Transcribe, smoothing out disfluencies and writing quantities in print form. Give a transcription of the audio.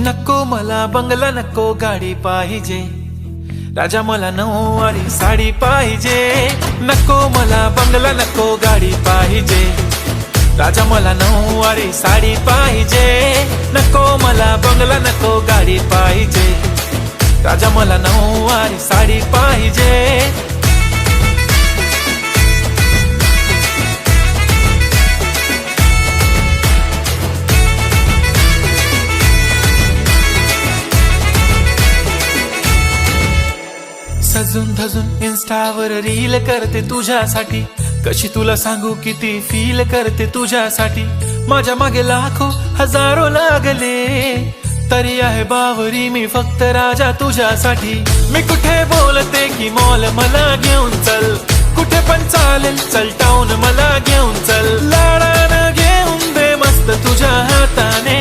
नको मला बंगला नको गाडी पाहिजे, राजा मला नऊवारी साडी पाहिजे. नको मला बंगला नको गाडी पाहिजे, राजा मला नऊवारी साडी पाहिजे. नको मला बंगला नको गाडी पाहिजे, राजा मला नऊवारी साडी पाहिजे. सजून धजून इन्स्टावर रील करते तुझ्यासाठी, कशी तुला सांगू किती फील करते तुझ्यासाठी. माझ्या मागे लाखो हजारो लागले, तरी आहे बावरी मी फक्त राजा तुझ्यासाठी. मी कुठे बोलते की मॉल मला घेऊन चल, कुठे पण चालेल चल टाऊन मला घेऊन चल. लाडानं घेऊन दे मस्त तुझ्या हाताने,